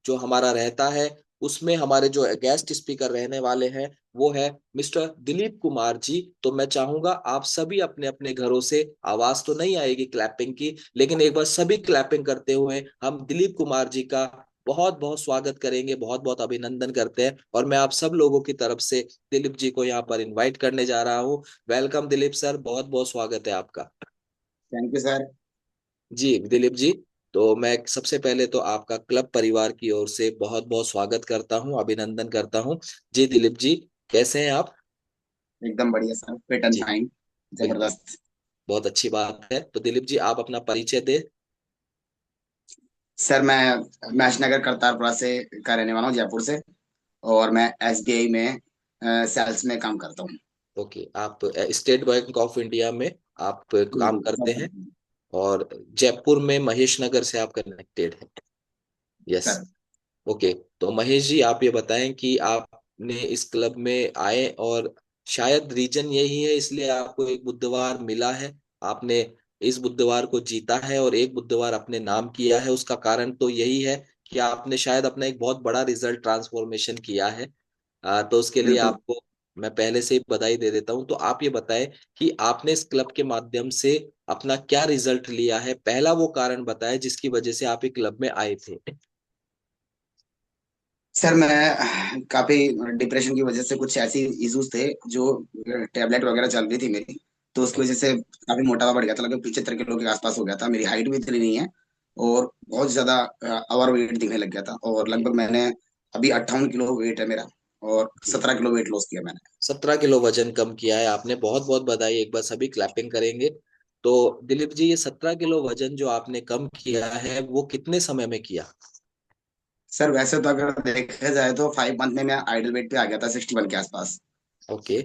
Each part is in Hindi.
जो हमारा रहता है, उसमें हमारे जो गेस्ट स्पीकर रहने वाले हैं वो है मिस्टर दिलीप कुमार जी। तो मैं चाहूंगा आप सभी अपने अपने घरों से, आवाज तो नहीं आएगी क्लैपिंग की, लेकिन एक बार सभी क्लैपिंग करते हुए हम दिलीप कुमार जी का बहुत बहुत स्वागत करेंगे, बहुत बहुत अभिनंदन करते हैं। और मैं आप सब लोगों की तरफ से दिलीप जी को यहाँ पर इनवाइट करने जा रहा हूँ। वेलकम दिलीप सर, बहुत बहुत स्वागत है आपका। Thank you sir. जी दिलीप जी, तो मैं सबसे पहले तो आपका क्लब परिवार की ओर से बहुत बहुत स्वागत करता हूँ, अभिनंदन करता हूँ। जी दिलीप जी, कैसे हैं आप? एकदम बढ़िया सर, फिट एंड जी फाइन। बिल्कुल, जबरदस्त। बहुत अच्छी बात है। तो दिलीप जी, आप अपना परिचय दे। सर मैं मैशनगर करतारपुरा से का रहने वाला हूँ, जयपुर से। और मैं एसबीआई में सेल्स में काम करता हूँ। ओके, आप स्टेट बैंक ऑफ इंडिया में आप जी काम जी करते हैं, सर। और जयपुर में महेश नगर से आप कनेक्टेड हैं। यस। सर ओके, तो महेश जी आप ये बताएं कि आपने इस क्लब में आए, और शायद रीजन यही है इसलिए आपको एक बुधवार मिला है, आपने इस बुधवार को जीता है और एक बुधवार अपने नाम किया है, उसका कारण तो यही है कि आपने शायद अपना एक बहुत बड़ा रिजल्ट ट्रांसफॉर्मेशन किया है। तो उसके लिए बिल्कुल। आपको मैं पहले से ही बधाई दे देता हूं। तो आप ये बताएं कि आपने इस क्लब के माध्यम से अपना क्या रिजल्ट लिया है, पहला वो कारण बताएं जिसकी वजह से आप एक क्लब में आए थे। सर मैं काफी डिप्रेशन की वजह से कुछ ऐसी इश्यूज थे जो टेबलेट वगैरह चल रही थी मेरी। तो उसकी वजह से काफी मोटापा बढ़ गया था, लगभग 75 किलो के आसपास हो गया था। मेरी हाइट भी इतनी नहीं है और बहुत ज्यादा ओवर वेट दिखने लग गया था। और ओके, लगभग मैंने अभी 58 किलो वेट है मेरा। और ओके, 17 किलो वेट लॉस किया मैंने। 17 किलो वजन कम किया है आपने, बहुत बहुत बधाई, एक बार सभी क्लैपिंग करेंगे। तो दिलीप जी, ये 17 किलो वजन जो आपने कम किया है वो कितने समय में किया? सर वैसे तो अगर देखा जाए तो 5 मंथ में मैं आइडल वेट पे आ गया था 61 के आसपास। ओके।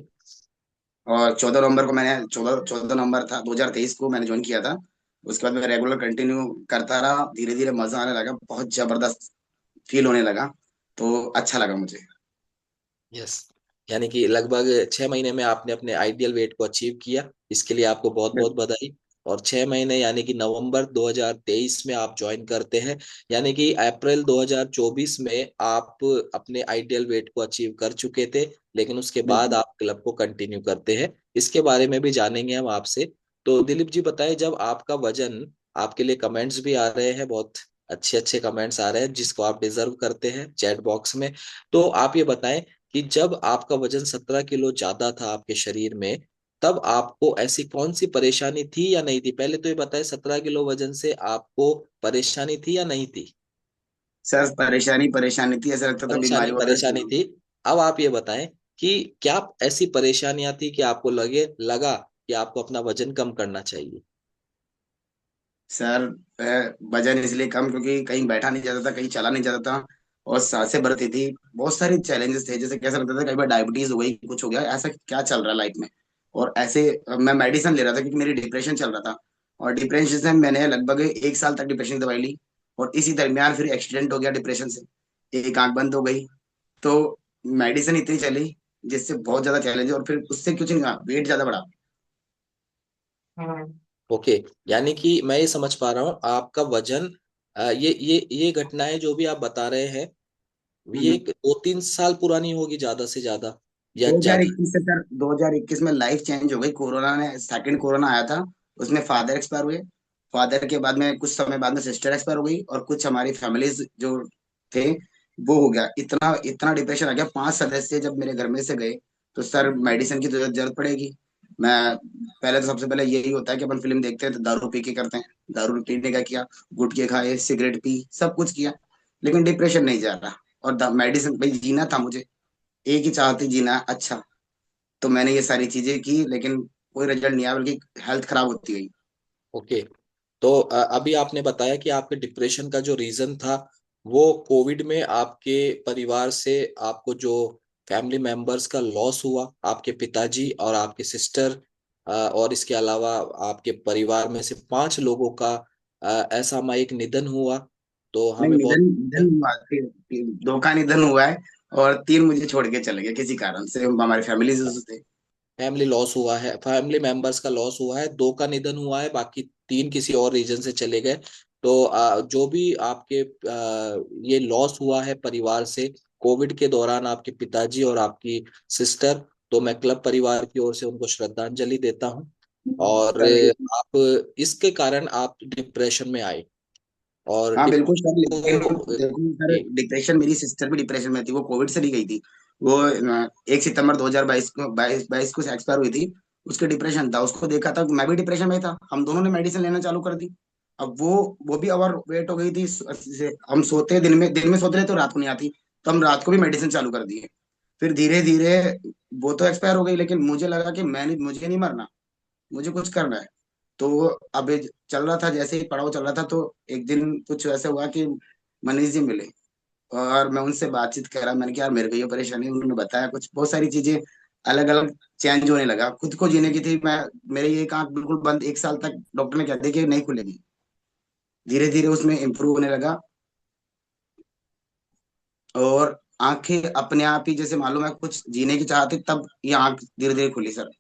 और 14 नवंबर को मैंने 14 नवंबर था 2023 को मैंने ज्वाइन किया था। उसके बाद मैं रेगुलर कंटिन्यू करता रहा, धीरे धीरे मजा आने लगा, बहुत जबरदस्त फील होने लगा। तो अच्छा लगा मुझे। यस, यानी कि लगभग 6 महीने में आपने अपने आइडियल वेट को अचीव किया, इसके लिए आपको बहुत बहुत बिल्कुल। बधाई। और 6 महीने यानी कि नवंबर 2023 में आप ज्वाइन करते हैं, यानी कि अप्रैल 2024 में आप अपने आइडियल वेट को अचीव कर चुके थे, लेकिन उसके बाद बिल्कुल आप क्लब को कंटिन्यू करते हैं। इसके बारे में भी जानेंगे हम आपसे। तो दिलीप जी बताएं, जब आपका वजन, आपके लिए कमेंट्स भी आ रहे हैं, बहुत अच्छे अच्छे कमेंट्स आ रहे हैं जिसको आप डिजर्व करते हैं चैट बॉक्स में। तो आप ये बताएं कि जब आपका वजन 17 किलो ज्यादा था आपके शरीर में, तब आपको ऐसी कौन सी परेशानी थी या नहीं थी? पहले तो ये बताएं, 17 किलो वजन से आपको परेशानी थी या नहीं थी? सर, परेशानी परेशानी थी, ऐसा लगता था परेशानी बीमारी वगैरह चल परेशानी रही थी। है। अब आप ये बताएं कि क्या ऐसी परेशानियां थी कि आपको लगा कि आपको अपना वजन कम करना चाहिए? सर वजन इसलिए कम क्योंकि कहीं बैठा नहीं जाता था, कहीं चला नहीं जाता था। और सांसें बढ़ती थी। बहुत सारे चैलेंजेस थे, जैसे कैसा लगता था कई बार डायबिटीज हो गई, कुछ हो गया, ऐसा क्या चल रहा है लाइफ में। और ऐसे मैं मेडिसिन ले रहा था क्योंकि मेरी डिप्रेशन चल रहा था। और डिप्रेशन से मैंने लगभग 1 साल तक डिप्रेशन की दवाई ली। और इसी दरमियान फिर एक्सीडेंट हो गया डिप्रेशन से। एक आंख बंद हो गई। तो मेडिसिन इतनी चली जिससे बहुत ज्यादा चैलेंज, और फिर उससे कुछ नहीं हुआ, वेट ज्यादा बढ़ा। ओके, यानी कि मैं ये समझ पा रहा हूँ आपका वजन, ये घटनाएं जो भी आप बता रहे हैं, ये 2-3 साल पुरानी होगी ज्यादा से ज्यादा या ज्यादा? 2021 से सर, 2021 में लाइफ चेंज हो गई। कोरोना ने, सेकंड कोरोना आया था। उसमें फादर एक्सपायर हुए। फादर के बाद में कुछ समय बाद में सिस्टर एक्सपायर हो गई, और कुछ हमारी फैमिलीज जो थे वो हो गया। इतना इतना डिप्रेशन आ गया, 5 सदस्य जब मेरे घर में से गए। तो सर मेडिसिन की तो जरूरत पड़ेगी। मैं पहले तो सबसे पहले यही होता है कि अपन फिल्म देखते हैं तो दारू पी के करते हैं। दारू पीने का किया, गुटखे खाए, सिगरेट पी, सब कुछ किया। लेकिन डिप्रेशन नहीं जा रहा। और मेडिसिन भाई, जीना था मुझे, एक ही चाहती जीना है अच्छा। तो मैंने ये सारी चीजें की, लेकिन कोई रिजल्ट नहीं आया, बल्कि हेल्थ खराब होती गई। ओके, तो अभी आपने बताया कि आपके डिप्रेशन का जो रीजन था वो कोविड में आपके परिवार से आपको जो फैमिली मेंबर्स का लॉस हुआ, आपके पिताजी और आपके सिस्टर, और इसके अलावा आपके परिवार में से 5 लोगों का असामयिक निधन हुआ। तो नहीं, हमें बहुत निधन निधन हुआ, दो का निधन हुआ है। और 3 मुझे छोड़ के चले गए किसी कारण से, हमारी फैमिली थे। फैमिली लॉस हुआ है, फैमिली मेंबर्स का लॉस हुआ है, 2 का निधन हुआ है, बाकी 3 किसी और रीजन से चले गए। तो जो भी आपके ये लॉस हुआ है परिवार से कोविड के दौरान, आपके पिताजी और आपकी सिस्टर, तो मैं क्लब परिवार की ओर से उनको श्रद्धांजलि देता हूँ। और सर ये, आप इसके कारण आप डिप्रेशन में आए, और हाँ बिल्कुल सर, लेकिन तो देखो सर, जी। डिप्रेशन, मेरी सिस्टर भी डिप्रेशन में थी, वो कोविड से भी गई थी। वो 1 सितंबर 2022 को, बाईस को एक्सपायर हुई थी। उसके डिप्रेशन था, उसको देखा था, मैं भी डिप्रेशन में था, हम दोनों ने मेडिसिन लेना चालू कर दी। अब वो भी ओवर वेट हो गई थी, हम सोते दिन में सोते रहे तो रात को नहीं आती, तो हम रात को भी मेडिसिन चालू कर दिए। फिर धीरे धीरे वो तो एक्सपायर हो गई, लेकिन मुझे लगा कि मुझे नहीं मरना, मुझे कुछ करना है। तो अब ये चल रहा था, जैसे ही पड़ाव चल रहा था, तो एक दिन कुछ ऐसा हुआ कि मनीष जी मिले, और मैं उनसे बातचीत करा, मैंने कहा यार मेरे को ये परेशानी है। उन्होंने बताया कुछ, बहुत सारी चीजें अलग अलग चेंज होने लगा, खुद को जीने की थी। मैं मेरे ये एक आंख बिल्कुल बंद 1 साल तक, डॉक्टर ने कह दिया कि नहीं खुलेगी। धीरे धीरे उसमें इम्प्रूव होने लगा, और आंखें अपने आप ही, जैसे मालूम है कुछ जीने की चाहती, तब ये आंख धीरे धीरे खुली सर।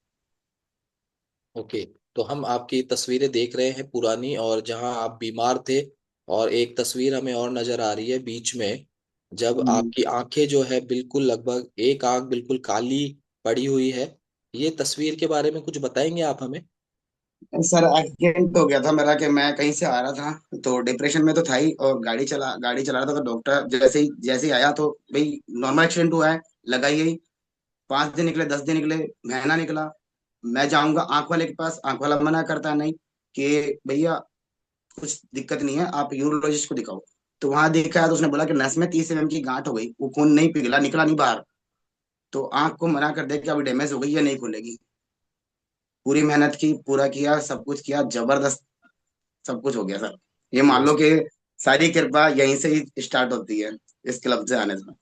ओके, तो हम आपकी तस्वीरें देख रहे हैं पुरानी, और जहां आप बीमार थे, और एक तस्वीर हमें और नजर आ रही है बीच में, जब हम्म। आपकी आंखें जो है बिल्कुल, लगभग एक आंख बिल्कुल काली पड़ी हुई है। ये तस्वीर के बारे में कुछ बताएंगे आप हमें? सर एक्सीडेंट हो गया था मेरा, कि मैं कहीं से आ रहा था, तो डिप्रेशन में तो था ही, और गाड़ी चला रहा था, तो डॉक्टर जैसे ही आया, तो भाई नॉर्मल एक्सीडेंट हुआ है, लगा ही यही। 5 दिन निकले, 10 दिन निकले, महीना निकला, मैं जाऊंगा आंख वाले के पास, आंख वाला मना करता है, नहीं, कि भैया कुछ दिक्कत नहीं है, आप यूरोलॉजिस्ट को दिखाओ। तो वहां देखा, तो उसने बोला कि नस में 30 mm की गांठ हो गई, वो खून नहीं पिघला, निकला नहीं बाहर। तो आंख को मना कर दिया कि अभी डैमेज हो गई है, नहीं खुलेगी। पूरी मेहनत की, पूरा किया, सब कुछ किया, जबरदस्त सब कुछ हो गया सर। ये मान लो यस। कि सारी कृपा यहीं से ही स्टार्ट होती है, इस क्लब से आने से।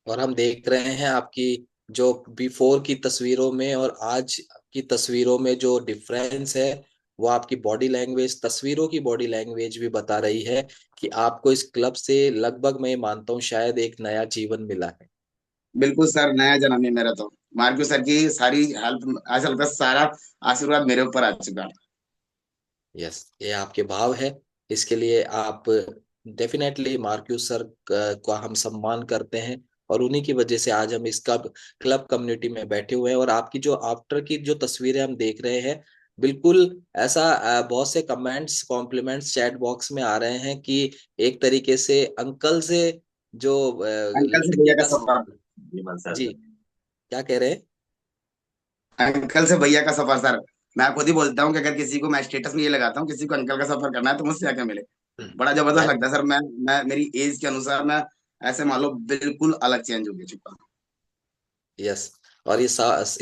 और हम देख रहे हैं आपकी जो बिफोर की तस्वीरों में और आज की तस्वीरों में जो डिफरेंस है, वो आपकी बॉडी लैंग्वेज, तस्वीरों की बॉडी लैंग्वेज भी बता रही है कि आपको इस क्लब से लगभग, मैं मानता हूँ, शायद एक नया जीवन मिला है। बिल्कुल सर, नया जन्म है मेरा तो। मार्क्यू सर की सारी हेल्प, ऐसा लगता है सारा आशीर्वाद मेरे ऊपर आ चुका है। यस, ये आपके भाव है। इसके लिए आप डेफिनेटली मार्क्यूस सर का हम सम्मान करते हैं, और उन्हीं की वजह से आज हम इस क्लब क्लब कम्युनिटी में बैठे हुए हैं। और आपकी जो आफ्टर की जो तस्वीरें हम देख रहे हैं, बिल्कुल ऐसा बहुत से कमेंट्स, कॉम्प्लीमेंट्स चैट बॉक्स में आ रहे हैं कि एक तरीके से अंकल से जो अंकल से लड़के भैया का का, सफर। ये बात जी, सर, क्या कह रहे हैं? अंकल से भैया का सफर सर। मैं खुद ही बोलता हूँ कि अगर किसी को, मैं स्टेटस में ये लगाता हूँ, किसी को अंकल का सफर करना है तो मुझसे आके मिले। बड़ा जबरदस्त यार, लगता है सर। मैं मेरी एज के अनुसार मैं ऐसे मान लो बिल्कुल अलग चेंज हो गया चुका हूँ। यस। और ये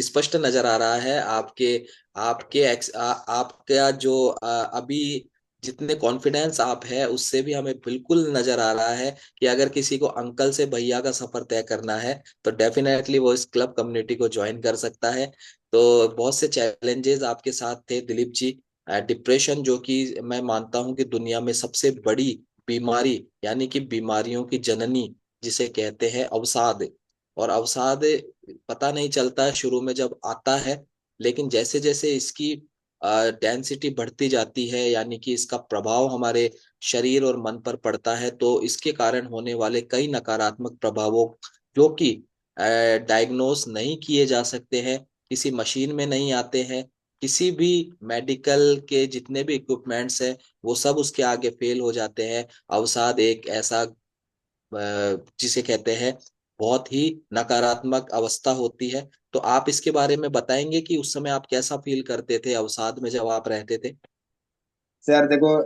स्पष्ट नजर आ रहा है आपके आपके आपका जो अभी जितने कॉन्फिडेंस आप है, उससे भी हमें बिल्कुल नजर आ रहा है कि अगर किसी को अंकल से भैया का सफर तय करना है, तो डेफिनेटली वो इस क्लब कम्युनिटी को ज्वाइन कर सकता है। तो बहुत से चैलेंजेस आपके साथ थे दिलीप जी। डिप्रेशन, जो कि मैं मानता हूं कि दुनिया में सबसे बड़ी बीमारी, यानी कि बीमारियों की जननी जिसे कहते हैं, अवसाद। और अवसाद पता नहीं चलता है शुरू में जब आता है, लेकिन जैसे जैसे इसकी डेंसिटी बढ़ती जाती है, यानी कि इसका प्रभाव हमारे शरीर और मन पर पड़ता है, तो इसके कारण होने वाले कई नकारात्मक प्रभावों, जो कि डायग्नोस नहीं किए जा सकते हैं, किसी मशीन में नहीं आते हैं, किसी भी मेडिकल के जितने भी इक्विपमेंट्स हैं, वो सब उसके आगे फेल हो जाते हैं। अवसाद एक ऐसा जिसे कहते हैं, बहुत ही नकारात्मक अवस्था होती है। तो आप इसके बारे में बताएंगे कि उस समय आप कैसा फील करते थे अवसाद में जब आप रहते थे? सर देखो,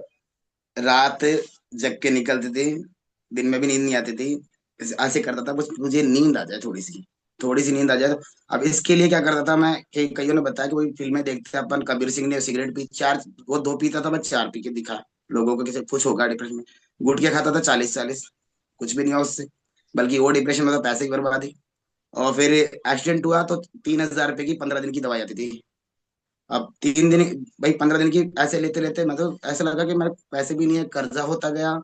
रात जग के निकलती थी, दिन में भी नींद नहीं आती थी। ऐसे करता था बस मुझे नींद आ जाए, थोड़ी सी नींद आ जाए। अब इसके लिए क्या करता था मैं, कि कईयों ने बताया कि वही फिल्में देखते थे अपन, कबीर सिंह ने सिगरेट पी, चार, वो 2 पीता था, मैं 4 पी के दिखा लोगों को, किसी कुछ होगा डिप्रेशन में। गुटखा खाता था 40-40, कुछ भी नहीं हुआ उससे, बल्कि वो डिप्रेशन में तो पैसे की बर्बादी। और फिर एक्सीडेंट हुआ तो 3,000 रुपए की 15 दिन की दवाई आती थी। अब 3 दिन, भाई 15 दिन की ऐसे लेते लेते मैं तो, ऐसा लगा कि मेरे पैसे भी नहीं है, कर्जा होता गया,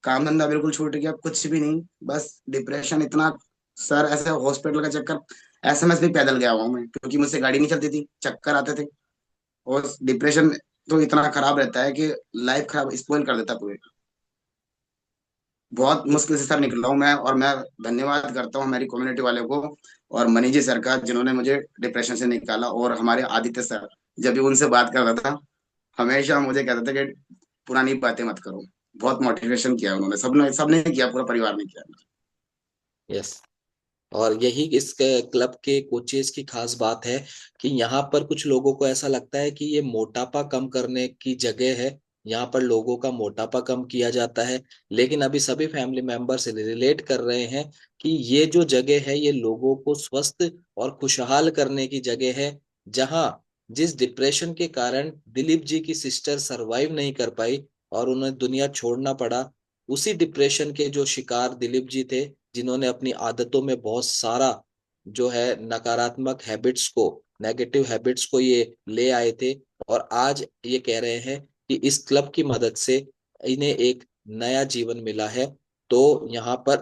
काम धंधा बिल्कुल छूट गया, कुछ भी नहीं, बस डिप्रेशन इतना। सर ऐसे हॉस्पिटल का चक्कर, एसएमएस भी पैदल गया हुआ हूं मैं, क्योंकि मुझसे गाड़ी नहीं चलती थी, चक्कर आते थे। और डिप्रेशन तो इतना खराब रहता है कि लाइफ खराब स्पॉइल कर देता है पूरे। बहुत मुश्किल से सर निकला हूँ मैं, और मैं धन्यवाद करता हूँ हमारी कम्युनिटी वाले को और मनी जी सर का, जिन्होंने मुझे डिप्रेशन से निकाला। और हमारे आदित्य सर, जब भी उनसे बात कर रहा था हमेशा मुझे कहते थे कि पुरानी बातें मत करो। बहुत मोटिवेशन किया उन्होंने, सबने किया, पूरा परिवार ने किया। यस। और यही इस क्लब के कोचेस की खास बात है कि यहाँ पर कुछ लोगों को ऐसा लगता है कि ये मोटापा कम करने की जगह है, यहाँ पर लोगों का मोटापा कम किया जाता है। लेकिन अभी सभी फैमिली मेंबर से रिलेट कर रहे हैं कि ये जो जगह है ये लोगों को स्वस्थ और खुशहाल करने की जगह है। जहाँ जिस डिप्रेशन के कारण दिलीप जी की सिस्टर सरवाइव नहीं कर पाई और उन्हें दुनिया छोड़ना पड़ा, उसी डिप्रेशन के जो शिकार दिलीप जी थे, जिन्होंने अपनी आदतों में बहुत सारा जो है नकारात्मक हैबिट्स को, नेगेटिव हैबिट्स को ये ले आए थे। और आज ये कह रहे हैं कि इस क्लब की मदद से इन्हें एक नया जीवन मिला है। तो यहाँ पर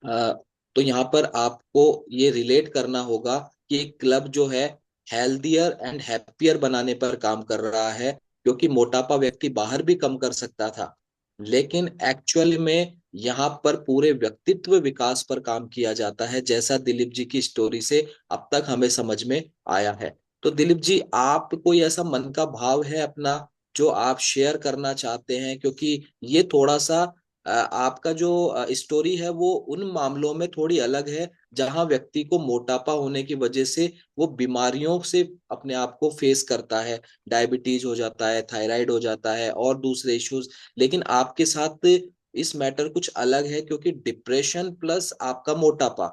अ, तो यहाँ पर आपको ये रिलेट करना होगा कि क्लब जो है हेल्दियर एंड हैप्पियर बनाने पर काम कर रहा है, क्योंकि मोटापा व्यक्ति बाहर भी कम कर सकता था, लेकिन एक्चुअल में यहाँ पर पूरे व्यक्तित्व विकास पर काम किया जाता है, जैसा दिलीप जी की स्टोरी से अब तक हमें समझ में आया है। तो दिलीप जी, आप कोई ऐसा मन का भाव है अपना जो आप शेयर करना चाहते हैं? क्योंकि ये थोड़ा सा आपका जो स्टोरी है वो उन मामलों में थोड़ी अलग है जहां व्यक्ति को मोटापा होने की वजह से वो बीमारियों से अपने आप को फेस करता है, डायबिटीज हो जाता है, थायराइड हो जाता है और दूसरे इश्यूज। लेकिन आपके साथ इस मैटर कुछ अलग है, क्योंकि डिप्रेशन प्लस आपका मोटापा,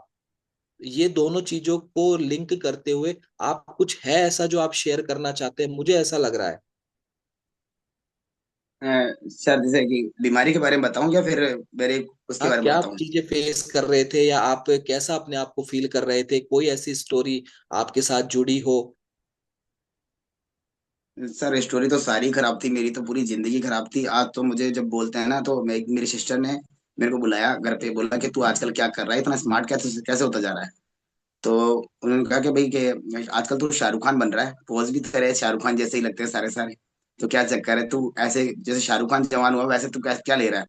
ये दोनों चीजों को लिंक करते हुए आप कुछ है ऐसा जो आप शेयर करना चाहते हैं, मुझे ऐसा लग रहा है। सर जैसे कि बीमारी के बारे में बताऊं या फिर मेरे उसके आप बारे में क्या बताऊं? चीजें फेस कर रहे थे, या आप कैसा अपने आप को फील कर रहे थे, कोई ऐसी स्टोरी आपके साथ जुड़ी हो? सर स्टोरी तो सारी खराब थी, मेरी तो पूरी जिंदगी खराब थी। आज तो मुझे जब बोलते हैं ना, तो मेरी सिस्टर ने मेरे को बुलाया घर पे, बोला कि तू आजकल क्या कर रहा है, इतना स्मार्ट कैसे कैसे होता जा रहा है। तो उन्होंने कहा कि भाई कि आजकल तू शाहरुख खान बन रहा है, पोज भी तेरे शाहरुख खान जैसे ही लगते हैं सारे सारे। तो क्या चक्कर है, तू ऐसे जैसे शाहरुख खान जवान हुआ वैसे तू क्या क्या ले रहा है।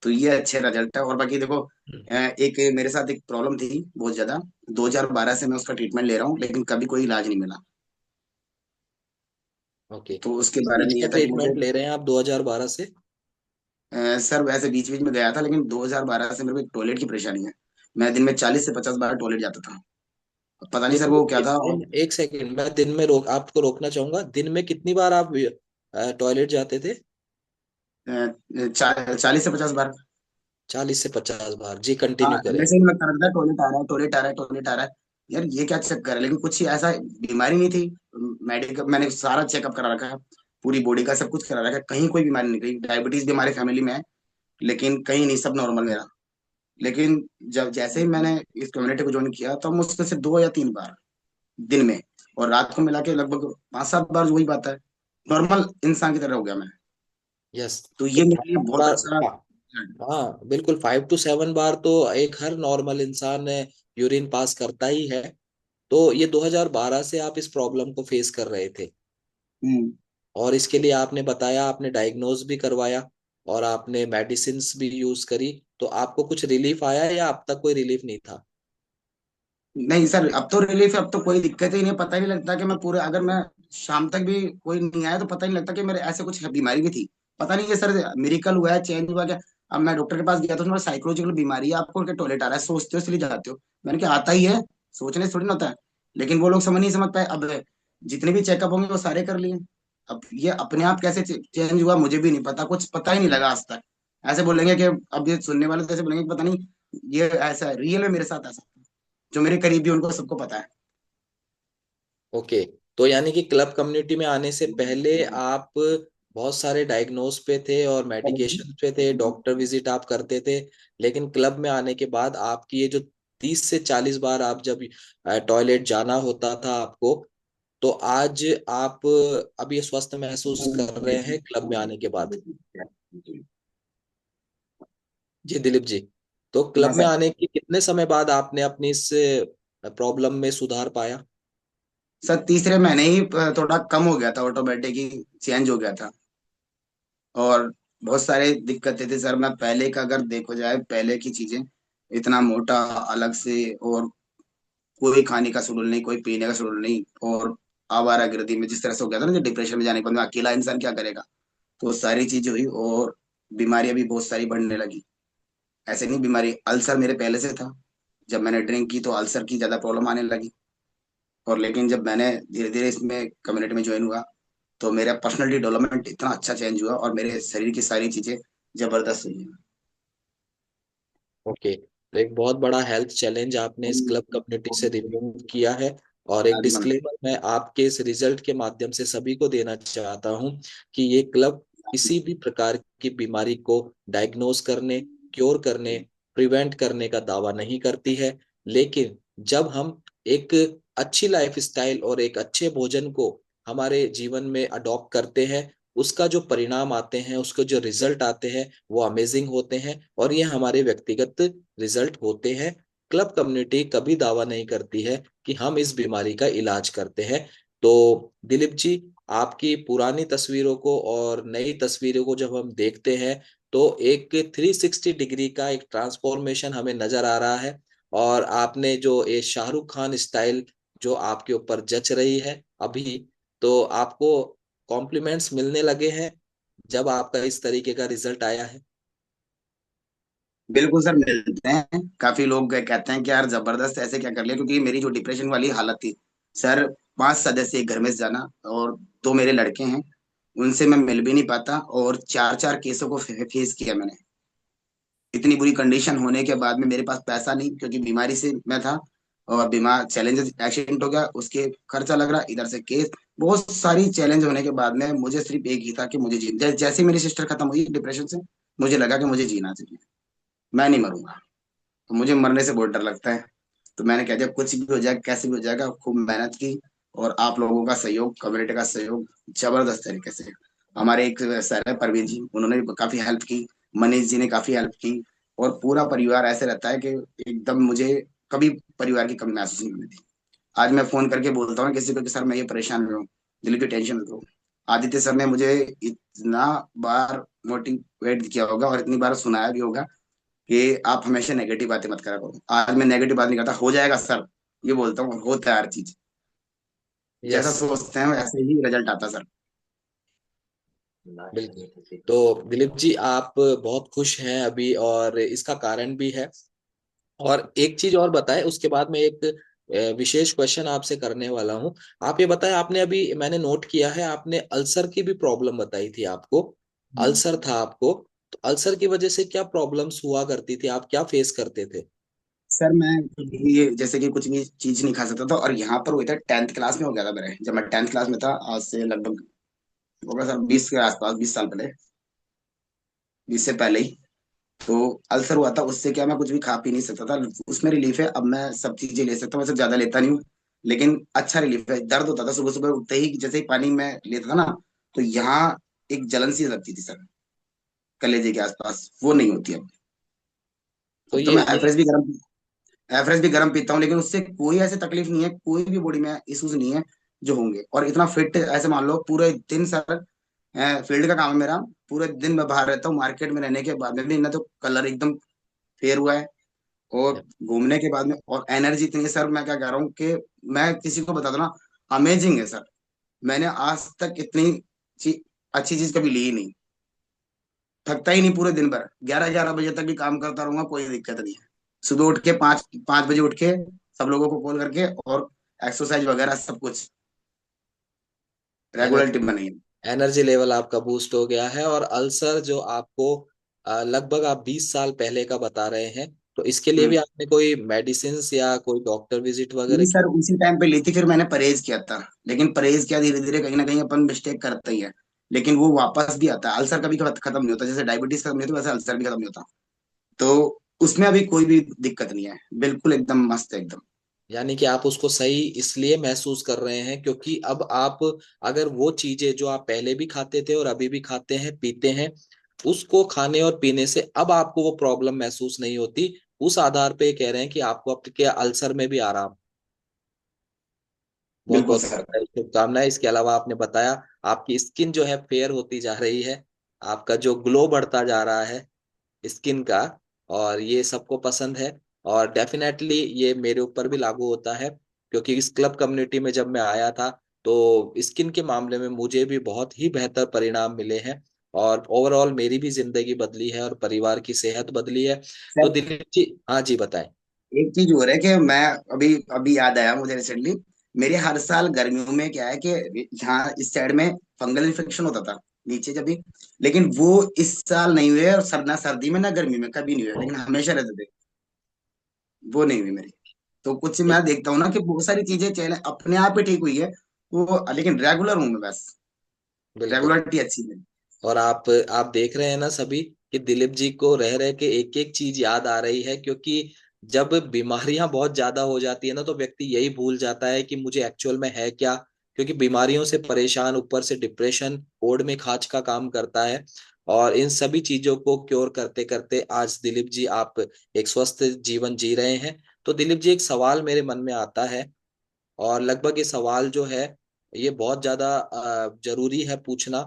तो ये अच्छे रिजल्ट है। और बाकी देखो, एक मेरे साथ एक प्रॉब्लम थी बहुत ज्यादा। 2012 से मैं उसका ट्रीटमेंट ले रहा हूँ, लेकिन कभी कोई इलाज नहीं मिला। ओके, तो उसके किस बारे चीज में का ये था कि मुझे, ट्रीटमेंट ले रहे हैं आप 2012 से? सर वैसे बीच बीच में गया था, लेकिन 2012 से मेरे को एक टॉयलेट की परेशानी है। मैं दिन में 40 से 50 बार टॉयलेट जाता था। पता नहीं दिन सर में वो क्या था। एक सेकंड, मैं दिन में आपको रोकना चाहूंगा। दिन में कितनी बार आप टॉयलेट जाते थे? 40 से 50 बार। 40 से 50 बार, जी हाँ, कंटिन्यू करें। जैसे ही मैं कर रहा था, टॉयलेट आ रहा है, टॉयलेट आ रहा है, टॉयलेट आ रहा है। यार ये क्या चक्कर है, लेकिन कुछ ही ऐसा बीमारी नहीं थी। मेडिकल मैंने सारा चेकअप करा रखा है, पूरी बॉडी का सब कुछ करा रखा है, कहीं कोई बीमारी नहीं, कहीं डायबिटीज भी हमारे फैमिली में है, लेकिन कहीं नहीं, सब नॉर्मल मेरा। लेकिन जब जैसे ही मैंने इस कम्युनिटी को ज्वाइन किया तो मुश्किल से 2 या 3 बार दिन में, और रात को मिला के लगभग 5-7 बार, वही बात है, नॉर्मल इंसान की तरह हो गया मैं। यस। तो तो ये मेरे लिए 5 बहुत बार, अच्छा। हाँ बिल्कुल, 5 to 7 बार तो एक हर नॉर्मल इंसान यूरिन पास करता ही है। तो ये 2012 से आप इस प्रॉब्लम को फेस कर रहे थे, हम्म। और इसके लिए आपने बताया आपने डायग्नोज भी करवाया और आपने मेडिसिन्स भी यूज करी। तो आपको कुछ रिलीफ आया या अब तक कोई रिलीफ नहीं था? नहीं सर, अब तो रिलीफ है, अब तो कोई दिक्कत ही नहीं है। पता ही नहीं लगता कि मैं पूरे, अगर मैं शाम तक भी कोई नहीं आया तो पता ही नहीं लगता कि मेरे ऐसे कुछ बीमारी भी थी। पता नहीं ये सर मिरेकल हुआ है, चेंज हुआ क्या। अब मैं डॉक्टर के पास गया तो उसने साइकोलॉजिकल बीमारी है आपको, क्या टॉयलेट आ रहा है, सोचते हो इसलिए जाते हो। मैंने कहा आता ही है, सोचने से थोड़ी ना होता है। लेकिन वो लोग नहीं समझ पाए। अब जितने भी चेकअप होंगे वो सारे कर लिए। अब ये अपने आप कैसे चेंज हुआ मुझे भी नहीं पता, कुछ पता ही नहीं लगा आज तक। ऐसे बोलेंगे कि, अब ये सुनने वाले तो ऐसे बोलेंगे कि पता नहीं ये ऐसा है, रियल में मेरे साथ ऐसा, जो मेरे करीबी उनको सबको पता है। ओके। तो यानी कि क्लब कम्युनिटी में आने से पहले आप बहुत सारे डायग्नोज पे थे और मेडिकेशन पे थे, डॉक्टर विजिट आप करते थे, लेकिन क्लब में आने के बाद आपकी ये जो 30 से 40 बार आप जब टॉयलेट जाना होता था आपको, तो आज आप अब ये स्वस्थ महसूस कर रहे हैं क्लब में आने के बाद? जी दिलीप जी, तो हाँ क्लब में सर। आने के कितने समय बाद आपने अपनी इस प्रॉब्लम में सुधार पाया? सर तीसरे महीने ही थोड़ा कम हो गया था, ऑटोमेटिक ही चेंज हो गया था। और बहुत सारे दिक्कतें थी सर। मैं पहले का अगर देखो जाए, पहले की चीजें, इतना मोटा अलग से, और कोई खाने का शेड्यूल नहीं, कोई पीने का शेड्यूल नहीं, और आवारागर्दी में जिस तरह से हो गया था ना, जो डिप्रेशन में जाने के बाद में अकेला इंसान क्या करेगा। तो वो सारी चीजें हुई, और बीमारियां भी बहुत सारी बढ़ने लगी। ऐसे नहीं, बीमारी अल्सर मेरे पहले से था। जब मैंने ड्रिंक की तो अल्सर की ज्यादा प्रॉब्लम आने लगी। और लेकिन जब मैंने धीरे धीरे इसमें कम्युनिटी में ज्वाइन हुआ, तो मेरा पर्सनालिटी डेवलपमेंट इतना अच्छा चेंज हुआ, और मेरे शरीर की सारी चीजें जबरदस्त हुई हैं। ओके, तो एक बहुत बड़ा हेल्थ चैलेंज आपने इस क्लब कम्युनिटी से रिमूव किया है। और एक आजीवन। डिस्क्लेमर मैं आपके इस रिजल्ट के माध्यम से सभी को देना चाहता हूं कि ये क्लब किसी भी प्रकार की बीमारी को डायग्नोस करने, क्योर करने, प्रिवेंट करने का दावा नहीं करती है। लेकिन जब हम एक अच्छी लाइफ स्टाइल और एक अच्छे भोजन को हमारे जीवन में अडॉप्ट करते हैं, उसका जो परिणाम आते हैं, उसके जो रिजल्ट आते हैं, वो अमेजिंग होते हैं। और ये हमारे व्यक्तिगत रिजल्ट होते हैं। क्लब कम्युनिटी कभी दावा नहीं करती है कि हम इस बीमारी का इलाज करते हैं। तो दिलीप जी, आपकी पुरानी तस्वीरों को और नई तस्वीरों को जब हम देखते हैं, तो एक 360 डिग्री का एक ट्रांसफॉर्मेशन हमें नजर आ रहा है। और आपने जो ये शाहरुख खान स्टाइल जो आपके ऊपर जच रही है अभी, तो आपको कॉम्प्लीमेंट्स मिलने लगे हैं जब आपका इस तरीके का रिजल्ट आया है। बिल्कुल सर, मिलते हैं। काफी लोग कहते हैं कि यार जबरदस्त, ऐसे क्या कर लिया, क्योंकि मेरी जो डिप्रेशन वाली हालत थी सर, 5 सदस्य एक घर में से जाना, और 2 मेरे लड़के हैं, उनसे मैं मिल भी नहीं पाता, और 4 4 केसों को फेस किया मैंने। इतनी बुरी कंडीशन होने के बाद में मेरे पास पैसा नहीं, क्योंकि बीमारी से मैं था, और बीमार चैलेंजेस, एक्सीडेंट हो गया, उसके खर्चा लग रहा, इधर से केस, बहुत सारी चैलेंज होने के बाद में मुझे सिर्फ एक ही था कि मुझे जैसे ही मेरी सिस्टर खत्म हुई डिप्रेशन से, मुझे लगा कि मुझे जीना चाहिए, मैं नहीं मरूंगा। तो मुझे मरने से बहुत डर लगता है। तो मैंने कह दिया कुछ भी हो जाए, कैसे भी हो जाएगा, खूब मेहनत की। और आप लोगों का सहयोग, कम्युनिटी का सहयोग जबरदस्त तरीके से। हमारे एक सर है परवीन जी, उन्होंने भी काफी हेल्प की। मनीष जी ने काफी हेल्प की। और पूरा परिवार ऐसे रहता है कि एकदम मुझे कभी परिवार की कमी महसूस नहीं होती थी। आज मैं फोन करके बोलता हूँ किसी को कि सर मैं ये परेशान हूँ, दिल की टेंशन हो। आदित्य सर ने मुझे इतना बार मोटिवेट किया होगा, और इतनी बार सुनाया भी होगा कि आप हमेशा नेगेटिव बातें मत करा करो। आज मैं नेगेटिव बात नहीं करता, हो जाएगा सर, ये बोलता हूँ, होता है हर चीज। यस, जैसा सोचते हैं वैसे ही रिजल्ट आता है सर। बिल्कुल। तो दिलीप जी, आप बहुत खुश हैं अभी, और इसका कारण भी है। और एक चीज और बताएं, उसके बाद में एक विशेष क्वेश्चन आपसे करने वाला हूं। आप ये बताएं, आपने अभी मैंने नोट किया है, आपने अल्सर की भी प्रॉब्लम बताई थी आपको। अल्सर था आपको, तो अल्सर की वजह से क्या प्रॉब्लम्स हुआ करती थी, आप क्या फेस करते थे? सर मैं ये जैसे कि कुछ भी चीज नहीं खा सकता था, और यहाँ पर हुआ था 10th क्लास में हो गया था मेरे, जब मैं 10th क्लास में था, आज से लगभग होगा सर 20 के आसपास, 20 साल पहले, 20 से पहले ही। तो अल्सर हुआ था, उससे क्या मैं कुछ भी खा पी नहीं सकता था। उसमें रिलीफ है, अब मैं सब चीजें ले सकता हूँ, वैसे ज्यादा लेता नहीं हूँ, लेकिन अच्छा रिलीफ है। दर्द होता था सुबह सुबह उठते ही, जैसे ही पानी में लेता था ना, तो यहाँ एक जलन सी लगती थी सर, कलेजे के आसपास, वो नहीं होती अब। तो अब तो ये मैं ये एवरेज भी गर्म पीता हूँ, लेकिन उससे कोई ऐसी तकलीफ नहीं है, कोई भी बॉडी में इश्यूज नहीं है जो होंगे। और इतना फिट, ऐसे मान लो पूरे दिन सर, फील्ड का काम है मेरा, पूरे दिन मैं बाहर रहता हूँ, मार्केट में रहने के बाद में भी ना, तो कलर एकदम फेयर हुआ है। और घूमने के बाद में और एनर्जी इतनी है सर, मैं क्या कह रहा हूँ कि मैं किसी को बता दूं ना, अमेजिंग है सर। मैंने आज तक इतनी अच्छी चीज कभी ली ही नहीं। थकता ही नहीं पूरे दिन भर, 11 11 बजे तक भी काम करता रहूंगा, कोई दिक्कत नहीं है। सुबह उठ के 5 5 बजे उठ के सब लोगों को कॉल करके, और एक्सरसाइज वगैरह सब कुछ रेगुलर टिप बनाई है। एनर्जी लेवल आपका बूस्ट हो गया है। और अल्सर जो आपको लगभग आप 20 साल पहले का बता रहे हैं, तो इसके लिए भी हम्म। आपने कोई मेडिसिन या कोई डॉक्टर विजिट वगैरह नहीं की? सर, उसी टाइम पे ली थी, फिर मैंने परहेज किया था। लेकिन परहेज किया, धीरे धीरे कहीं ना कहीं अपन मिस्टेक करता ही है, लेकिन वो वापस भी आता है। अल्सर कभी खत्म नहीं होता, जैसे डायबिटीज खत्म नहीं होती, वैसे अल्सर भी खत्म नहीं होता। तो उसमें अभी कोई भी दिक्कत नहीं है, बिल्कुल एकदम मस्त है एकदम। यानी कि आप उसको सही इसलिए महसूस कर रहे हैं क्योंकि अब आप, अगर वो चीजें जो आप पहले भी खाते थे और अभी भी खाते हैं पीते हैं, उसको खाने और पीने से अब आपको वो प्रॉब्लम महसूस नहीं होती, उस आधार पे कह रहे हैं कि आपको आपके अल्सर में भी आराम। बहुत बिल्कुल बहुत सर। शुभकामनाएं। इसके अलावा आपने बताया आपकी स्किन जो है फेयर होती जा रही है, आपका जो ग्लो बढ़ता जा रहा है स्किन का, और ये सबको पसंद है। और डेफिनेटली ये मेरे ऊपर भी लागू होता है, क्योंकि इस क्लब कम्युनिटी में जब मैं आया था तो स्किन के मामले में मुझे भी बहुत ही बेहतर परिणाम मिले हैं, और ओवरऑल मेरी भी जिंदगी बदली है और परिवार की सेहत बदली है। तो सर दिलीप जी, हाँ जी बताएं। एक चीज हो रहा है कि मैं अभी अभी याद आया मुझे रिसेंटली, मेरे हर साल गर्मियों में क्या है कि यहाँ इस साइड में फंगल इन्फेक्शन होता था नीचे जब भी, लेकिन वो इस साल नहीं हुए, और ना सर्दी में ना गर्मी में कभी नहीं हुए, लेकिन हमेशा रहते थे। वो नहीं हुई मेरी। तो कुछ मैं देखता हूँ ना कि बहुत सारी चीजें चले अपने आप ही ठीक हुई है वो, लेकिन रेगुलर हूँ मैं बस। बिल्कुल। रेगुलरिटी अच्छी है। और आप देख रहे हैं ना सभी कि दिलीप जी को रह रहे के एक एक चीज याद आ रही है, क्योंकि जब बीमारियां बहुत ज्यादा हो जाती है ना तो व्यक्ति यही भूल जाता है कि मुझे एक्चुअल में है क्या। क्योंकि बीमारियों से परेशान, ऊपर से डिप्रेशन ओढ़ में खांच का काम करता है। और इन सभी चीजों को क्योर करते करते आज दिलीप जी आप एक स्वस्थ जीवन जी रहे हैं। तो दिलीप जी, एक सवाल मेरे मन में आता है, और लगभग ये सवाल जो है ये बहुत ज्यादा जरूरी है पूछना,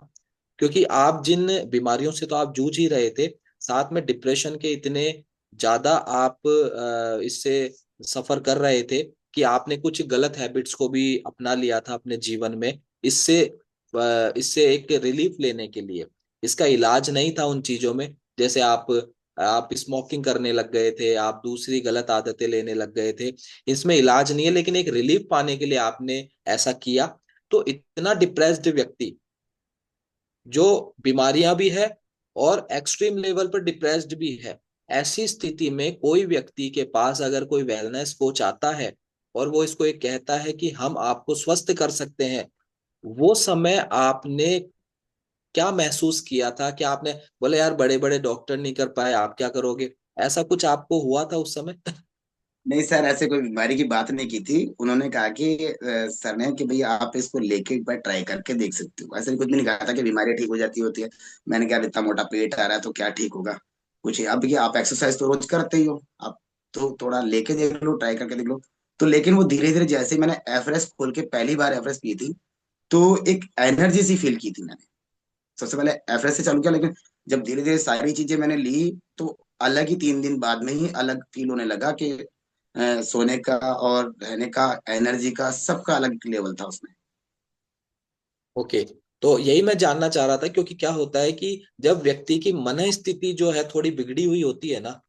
क्योंकि आप जिन बीमारियों से तो आप जूझ ही रहे थे, साथ में डिप्रेशन के इतने ज्यादा आप इससे सफर कर रहे थे कि आपने कुछ गलत हैबिट्स को भी अपना लिया था अपने जीवन में, इससे इससे एक रिलीफ लेने के लिए। इसका इलाज नहीं था उन चीजों में, जैसे आप स्मोकिंग करने लग गए थे, आप दूसरी गलत आदतें लेने लग गए थे। इसमें इलाज नहीं है, लेकिन एक रिलीफ पाने के लिए आपने ऐसा किया। तो इतना डिप्रेस्ड व्यक्ति जो बीमारियां भी है और एक्सट्रीम लेवल पर डिप्रेस्ड भी है, ऐसी स्थिति में कोई व्यक्ति के पास अगर कोई वेलनेस कोच आता है और वो इसको एक कहता है कि हम आपको स्वस्थ कर सकते हैं, वो समय आपने क्या महसूस किया था? क्या आपने बोले यार बड़े बड़े डॉक्टर नहीं कर पाए, आप क्या करोगे? ऐसा कुछ आपको हुआ था उस समय? नहीं सर, ऐसे कोई बीमारी की बात नहीं की थी। उन्होंने कहा कि सर ने कि भैया आप इसको लेके एक बार ट्राई करके देख सकते हो। ऐसे कुछ भी नहीं कहा था कि बीमारी ठीक हो जाती होती है। मैंने कहा इतना मोटा पेट आ रहा है तो क्या ठीक होगा? कुछ अब ये आप एक्सरसाइज तो रोज करते ही हो, आप तो थोड़ा लेके देख लो, ट्राई करके देख लो। तो लेकिन वो धीरे धीरे, जैसे मैंने एफरेस खोल के पहली बार एफरेस पी थी, तो एक एनर्जी सी फील की थी मैंने। सबसे पहले एफरेस से चालू किया, लेकिन जब धीरे धीरे सारी चीजें मैंने ली, तो अलग ही 3 दिन बाद में ही अलग फील होने लगा कि सोने का और रहने का, एनर्जी का, सबका अलग लेवल था उसमें। ओके। तो यही मैं जानना चाह रहा था, क्योंकि क्या होता है कि जब व्यक्ति की मन स्थिति जो है थोड़ी बिगड़ी हुई होती है ना,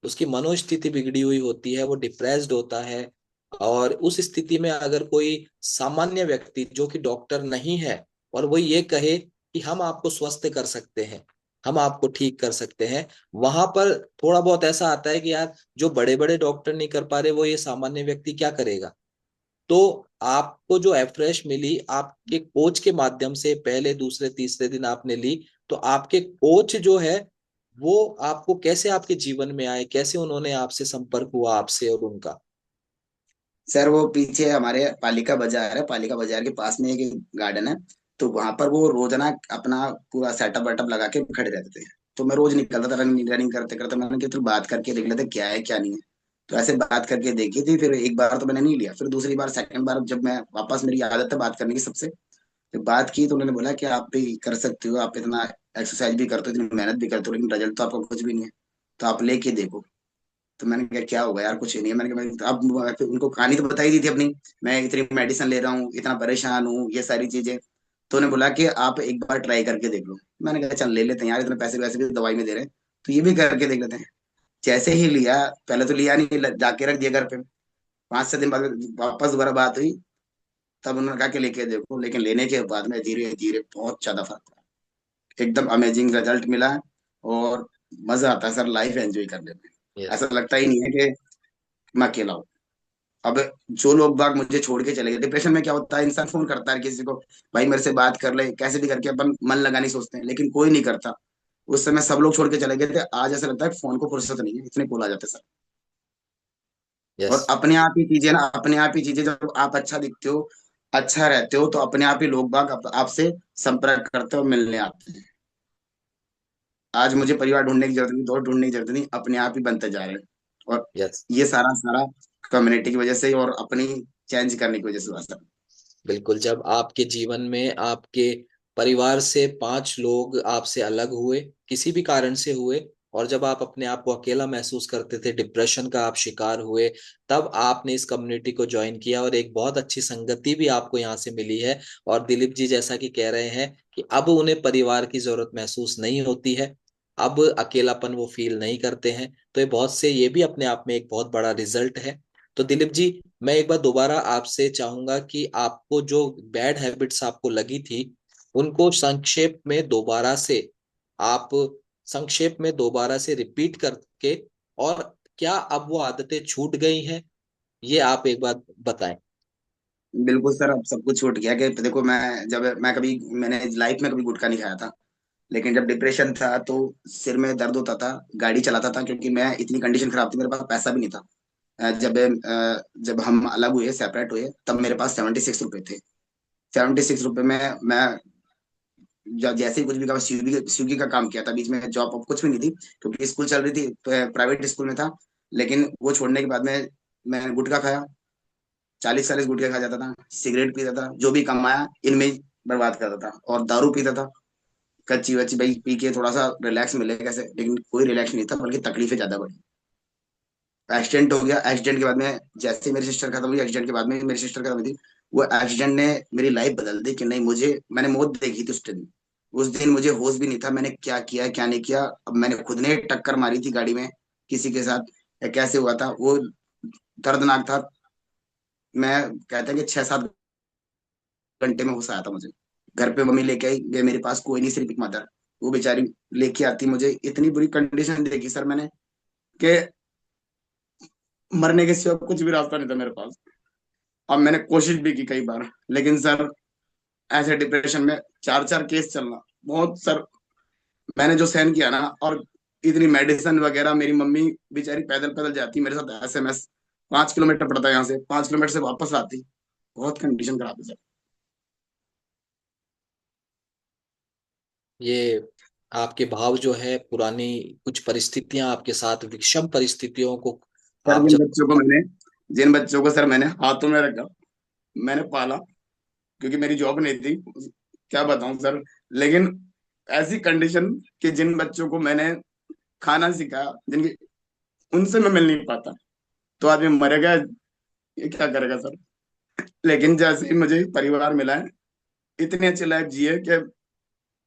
उसकी मनोस्थिति बिगड़ी हुई होती है, वो डिप्रेस्ड होता है, और उस स्थिति में अगर कोई सामान्य व्यक्ति जो कि डॉक्टर नहीं है और वो ये कहे कि हम आपको स्वस्थ कर सकते हैं, हम आपको ठीक कर सकते हैं, वहां पर थोड़ा बहुत ऐसा आता है कि यार जो बड़े बड़े डॉक्टर नहीं कर पा रहे वो ये सामान्य व्यक्ति क्या करेगा। तो आपको जो एफ्रेश मिली आपके कोच के माध्यम से, पहले दूसरे तीसरे दिन आपने ली, तो आपके कोच जो है वो आपको कैसे आपके जीवन में आए, कैसे उन्होंने आपसे संपर्क हुआ आपसे और उनका? सर वो पीछे हमारे पालिका बाजार है, पालिका बाजार के पास में एक गार्डन है। तो वहां पर वो रोजाना अपना पूरा सेटअप वेटअप लगा के खड़े रहते थे। तो मैं रोज निकलता था, रनिंग रनिंग करते करते मैंने कहा चलो बात करके देख लेते क्या है क्या नहीं है। तो ऐसे बात करके देखी थी, फिर एक बार तो मैंने नहीं लिया, फिर दूसरी बार सेकंड बार जब मैं वापस, मेरी आदत है बात करने की सबसे, जब बात की तो उन्होंने बोला कि आप भी कर सकते हो, आप इतना एक्सरसाइज भी करते हो, इतनी मेहनत भी करते हो, लेकिन रिजल्ट तो आपका कुछ भी नहीं है, तो आप लेके देखो। तो मैंने कहा क्या होगा यार, कुछ नहीं है। मैंने कहा फिर उनको कहानी तो बताई दी थी अपनी, मैं इतनी मेडिसिन ले रहा हूँ, इतना परेशान हूँ, ये सारी चीजें। तो उन्होंने बोला कि आप एक बार ट्राई करके देख लो। मैंने कहा चल ले लेते हैं यार, इतने पैसे वैसे भी दवाई में दे रहे हैं, तो ये भी करके देख लेते हैं। जैसे ही लिया, पहले तो लिया नहीं, जाके रख दिया घर पे। 5-6 दिन बाद वापस दोबारा बात हुई, तब उन्होंने कहा कि लेके देखो, लेकिन लेने के बाद में धीरे धीरे बहुत ज्यादा फर्क पड़ा। एकदम अमेजिंग रिजल्ट मिला। और मजा आता है सर लाइफ एंजॉय करने में। यस। ऐसा लगता ही नहीं है कि मैं अकेला हूँ। अब जो लोग बाग मुझे छोड़ के चले गए, डिप्रेशन में क्या होता है, इंसान फोन करता है किसी को, भाई मेरे से बात कर ले, कैसे भी करके अपन मन लगाने सोचते हैं, लेकिन कोई नहीं करता। उस समय सब लोग छोड़ के चले गए थे, आज ऐसा लगता है फोन को फुर्सत नहीं है, इतने कॉल आ जाते सर। यस। और अपने आप ही चीजें ना, अपने आप ही चीजें, जब आप अच्छा दिखते हो, अच्छा रहते हो, तो अपने आप ही लोग बाग आपसे संपर्क करते हो, मिलने आते हैं। आज मुझे परिवार ढूंढने की जरूरत नहीं, दोस्त ढूंढने की जरूरत नहीं, अपने आप ही बनते जा रहे हैं। और यस। ये सारा सारा कम्युनिटी की वजह से ही, और अपनी चेंज करने की वजह से हुआ सर। बिल्कुल, जब आपके जीवन में आपके परिवार से 5 लोग आपसे अलग हुए, किसी भी कारण से हुए, और जब आप अपने आप को अकेला महसूस करते थे, डिप्रेशन का आप शिकार हुए, तब आपने इस कम्युनिटी को ज्वाइन किया और एक बहुत अच्छी संगति भी आपको यहाँ से मिली है। और दिलीप जी जैसा कि कह रहे हैं कि अब उन्हें परिवार की जरूरत महसूस नहीं होती है, अब अकेलापन वो फील नहीं करते हैं। तो ये बहुत से, ये भी अपने आप में एक बहुत बड़ा रिजल्ट है। तो दिलीप जी, मैं एक बार दोबारा आपसे चाहूंगा कि आपको जो बैड हैबिट्स आपको लगी थी, उनको आप संक्षेप में दोबारा से रिपीट करके, और क्या अब वो आदतें छूट गई हैं, ये आप एक बार बताएं। बिल्कुल सर, अब सब कुछ छूट गया। कि देखो, मैंने लाइफ में कभी गुटखा नहीं खाया था। लेकिन जब डिप्रेशन था तो सिर में दर्द होता था, गाड़ी चलाता था, क्योंकि मैं इतनी कंडीशन खराब थी, मेरे पास पैसा भी नहीं था। जब हम अलग हुए, सेपरेट हुए, तब मेरे पास 76 रुपए थे। 76 रुपए में मैं जैसे ही कुछ भी काम, स्विगी स्विगी का काम किया था। बीच में जॉब अब कुछ भी नहीं थी, क्योंकि स्कूल चल रही थी, तो प्राइवेट स्कूल में था। लेकिन वो छोड़ने के बाद में मैं गुटखा खाया। 40-40 गुटखा खा जाता था, सिगरेट पीता था, जो भी कमाया इनमें ही बर्बाद करता था, और दारू पीता था। कच्ची वच्ची भाई पी के थोड़ा सा रिलैक्स मिले कैसे, लेकिन कोई रिलैक्स नहीं था, बल्कि तकलीफें ज्यादा बढ़ी। एक्सीडेंट हो गया। एक्सीडेंट के बाद में जैसे ही मेरी सिस्टर खत्म हुई, एक्सीडेंट के बाद में मेरी सिस्टर खत्म हुई थी, वो एक्सीडेंट ने मेरी लाइफ बदल दी। कि नहीं, मुझे, मैंने मौत देखी थी उस दिन। उस दिन मुझे होश भी नहीं था, मैंने क्या किया क्या नहीं किया। अब मैंने खुद ने टक्कर मारी थी गाड़ी में किसी के साथ, या कैसे हुआ था वो, दर्दनाक था। मैं कहता कि 6-7 घंटे में होश आया था मुझे। घर पे मम्मी लेके आई, गए मेरे पास कोई नहीं, सिर्फ एक मदर। वो बेचारी लेके आती मुझे। इतनी बुरी कंडीशन देखी सर मैंने, कि मरने के सिवा कुछ भी रास्ता नहीं था मेरे पास। अब मैंने कोशिश भी की कई बार, लेकिन सर ऐसे डिप्रेशन में 4-4 केस चलना, बहुत सर, मैंने जो सहन किया ना। और इतनी मेडिसिन वगैरह, मेरी मम्मी बेचारी पैदल पैदल जाती मेरे साथ SMS, 5 किलोमीटर पड़ता है यहाँ से, 5 किलोमीटर से वापस आती। बहुत कंडीशन खराब है सर। ये आपके भाव जो है, पुरानी कुछ परिस्थितियां आपके साथ, विषम परिस्थितियों को सर आप जब, जिन बच्चों को सर मैंने हाथों में रखा, मैंने पाला, क्योंकि मेरी जॉब नहीं थी, क्या बताऊं सर। लेकिन ऐसी कंडीशन कि जिन बच्चों को मैंने खाना सिखाया, जिनकी, उनसे मैं मिल नहीं पाता, तो आदमी मरेगा, ये क्या करेगा सर। लेकिन जैसे ही मुझे परिवार मिला है, इतनी अच्छी लाइफ जी है कि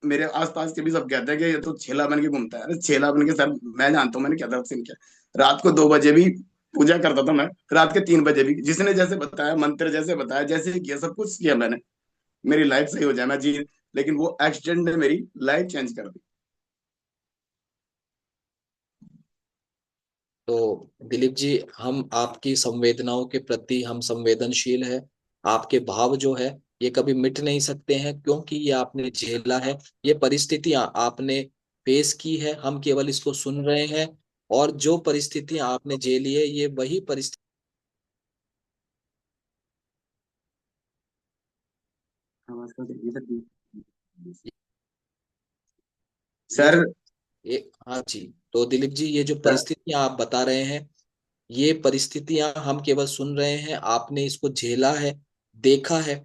मेरे आसपास के भी सब कहते हैं कि ये तो छेला बन के घूमता है। अरे छेला बन के सर, मैं जानता हूँ मैंने क्या दर्द सीन किया। रात को 2 बजे भी पूजा करता था मैं, रात के 3 बजे भी, जिसने जैसे बताया, मंत्र जैसे बताया, जैसे ही किया, सब कुछ किया मैंने, मेरी लाइफ सही हो जाए, मैं जी। लेकिन वो एक्सीडेंट ने मेरी लाइफ चेंज कर दी। तो दिलीप जी, हम आपकी संवेदनाओं के प्रति हम संवेदनशील है। आपके भाव जो है, ये कभी मिट नहीं सकते हैं, क्योंकि ये आपने झेला है। ये परिस्थितियां आपने फेस की है, हम केवल इसको सुन रहे हैं। और जो परिस्थितियां आपने झेली है, ये वही परिस्थिति, ये जो, सर ये, हाँ जी। तो दिलीप जी, ये जो सर परिस्थितियां आप बता रहे हैं, ये परिस्थितियां हम केवल सुन रहे हैं, आपने इसको झेला है, देखा है,